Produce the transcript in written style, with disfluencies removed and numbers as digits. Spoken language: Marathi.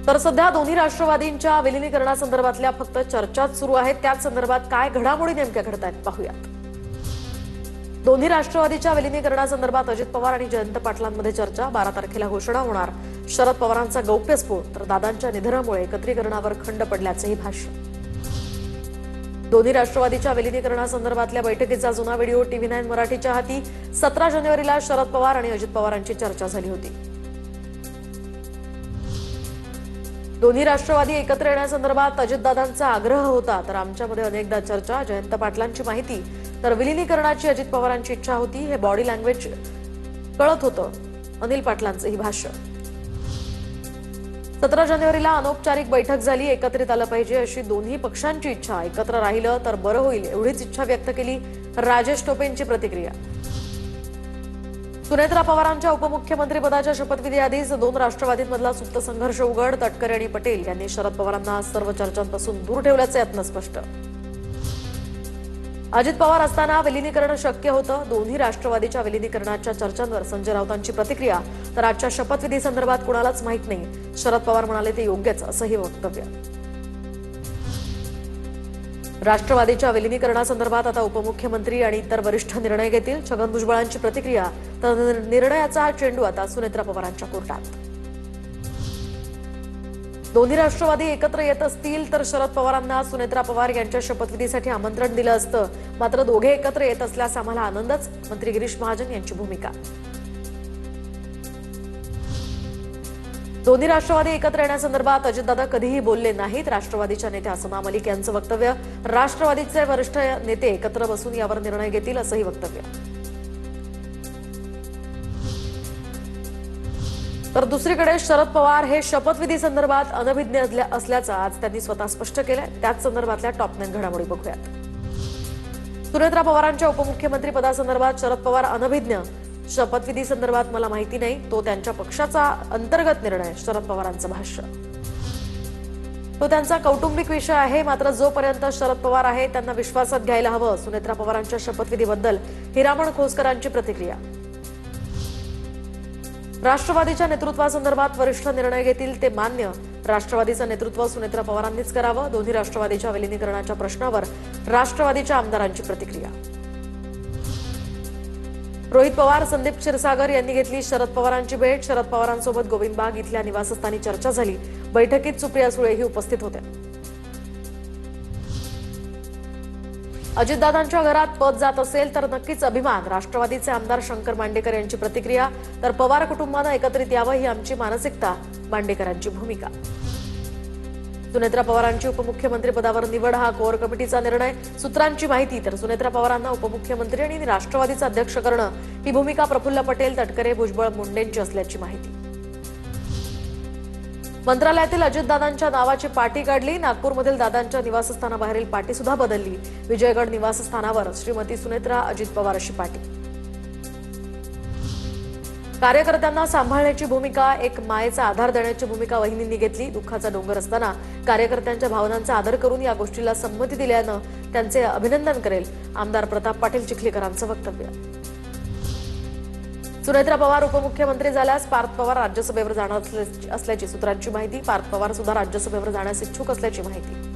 तर सध्या दोन्ही राष्ट्रवादींच्या विलीनीकरणासंदर्भातल्या फक्त चर्चाच सुरू आहेत। त्याच संदर्भात काय घडामोडी नेमक्या घडतायत पाहूयात। दोन्ही राष्ट्रवादीच्या विलीनीकरणासंदर्भात अजित पवार आणि जयंत पाटलांमध्ये चर्चा। 12 तारखेला घोषणा होणार। शरद पवारांचा गौप्यस्फोट तर दादांच्या निधनामुळे एकत्रीकरणावर खंड पडल्याचंही भाष्य। दोन्ही राष्ट्रवादीच्या विलीनीकरणासंदर्भातल्या बैठकीचा जुना व्हिडिओ TV9 मराठीच्या हाती। 17 जानेवारीला शरद पवार आणि अजित पवारांची चर्चा झाली होती। दोन्ही राष्ट्रवादी एकत्र येण्यासंदर्भात अजितदादांचा आग्रह होता, तर आमच्यामध्ये अनेकदा चर्चा। जयंत पाटलांची माहिती, तर विलीनीकरणाची अजित पवारांची इच्छा होती, हे बॉडी लँग्वेज कळत होतं। अनिल पाटलांचंही भाष्य। 17 जानेवारीला अनौपचारिक बैठक झाली। एकत्रित आलं पाहिजे अशी दोन्ही पक्षांची इच्छा। एकत्र राहिलं तर बरं होईल एवढीच इच्छा व्यक्त केली। राजेश टोपेंची प्रतिक्रिया। सुनेत्रा पवारांच्या उपमुख्यमंत्रीपदाच्या शपथविधीआधीच दोन राष्ट्रवादींमधला सुप्त संघर्ष उघड। तटकरे आणि पटेल यांनी शरद पवारांना सर्व चर्चांपासून दूर ठेवल्याचे यातनं स्पष्ट। अजित पवार असताना विलीनीकरण शक्य होतं। दोन्ही राष्ट्रवादीच्या विलीनीकरणाच्या चर्चांवर संजय राऊतांची प्रतिक्रिया। तर आजच्या शपथविधी संदर्भात कुणालाच माहित नाही, शरद पवार म्हणाले ते योग्यच असंही वक्तव्य। राष्ट्रवादीच्या विलीनीकरणासंदर्भात आता उपमुख्यमंत्री आणि इतर वरिष्ठ निर्णय घेतील। छगन भुजबळांची प्रतिक्रिया। तर निर्णयाचा हा चेंडू आता सुनेत्रा पवारांच्या कोर्टात। दोन्ही राष्ट्रवादी एकत्र येत असतील तर शरद पवारांना सुनेत्रा पवार यांच्या शपथविधीसाठी आमंत्रण दिलं असतं, मात्र दोघे एकत्र येत असल्यास आम्हाला आनंदच, मंत्री गिरीश महाजन यांची भूमिका। दोन्ही राष्ट्रवादी एकत्र येण्यासंदर्भात अजितदादा कधीही बोलले नाहीत। राष्ट्रवादीच्या नेत्या असमा मलिक यांचं वक्तव्य। राष्ट्रवादीचे वरिष्ठ नेते एकत्र बसून यावर निर्णय घेतील असंही वक्तव्य। तर दुसरीकडे शरद पवार हे शपथविधी संदर्भात अनभिज्ञ असल्याचं आज त्यांनी स्वतः स्पष्ट केलंय। त्याच संदर्भातल्या टॉप 9 घडामोडी बघूयात। सुनेत्रा पवारांच्या उपमुख्यमंत्री पदासंदर्भात शरद पवार अनभिज्ञ। शपथविधी संदर्भात मला माहिती नाही, तो त्यांच्या पक्षाचा अंतर्गत निर्णय, शरद पवारांचं भाष्य। तो त्यांचा कौटुंबिक विषय आहे, मात्र जोपर्यंत शरद पवार आहे त्यांना विश्वासात घ्यायला हवं। सुनेत्रा पवारांच्या शपथविधीबद्दल हिरामण खोसकरांची प्रतिक्रिया। राष्ट्रवादीच्या नेतृत्वासंदर्भात वरिष्ठ निर्णय घेतील ते मान्य। राष्ट्रवादीचं नेतृत्व सुनेत्रा पवारांनीच करावं। दोन्ही राष्ट्रवादीच्या विलीनीकरणाच्या प्रश्नावर राष्ट्रवादीच्या आमदारांची प्रतिक्रिया। रोहित पवार, संदीप क्षीरसागर यांनी घेतली शरद पवारांची भेट। शरद पवारांसोबत गोविंदबाग इथल्या निवासस्थानी चर्चा झाली। बैठकीत सुप्रिया सुळेही उपस्थित होत्या। अजितदादांच्या घरात पद जात असेल तर नक्कीच अभिमान। राष्ट्रवादीचे आमदार शंकर मांडेकर यांची प्रतिक्रिया। तर पवार कुटुंबानं एकत्रित यावं ही आमची मानसिकता, मांडेकरांची भूमिका। सुनेत्रा पवारांची उपमुख्यमंत्री पदावर निवड हा कोर कमिटीचा निर्णय। सूत्रांची माहिती, तर सुनेत्रा पवारांना उपमुख्यमंत्री आणि राष्ट्रवादीचा अध्यक्ष करणं ही भूमिका प्रफुल्ल पटेल, तटकरे, भुजबळ, मुंडेंची असल्याची माहिती। मंत्रालयातील अजितदादांच्या नावाची पाटी काढली। नागपूरमधील दादांच्या निवासस्थानाबाहेरील पाटी सुद्धा बदलली। विजयगड निवासस्थानावर श्रीमती सुनेत्रा अजित पवार अशी पाटी। कार्यकर्त्यांना सांभाळण्याची भूमिका, एक मायेचा आधार देण्याची भूमिका वहिनींनी घेतली। दुःखाचा डोंगर असताना कार्यकर्त्यांच्या भावनांचा आदर करून या गोष्टीला संमती दिल्यानं त्यांचे अभिनंदन करेल, आमदार प्रताप पाटील चिखलीकरांचं वक्तव्य। सुनेत्रा पवार उपमुख्यमंत्री झाल्यास पार्थ पवार राज्यसभेवर जाणार असल्याची सूत्रांची माहिती। पार्थ पवार सुद्धा राज्यसभेवर जाण्यास इच्छुक असल्याची माहिती।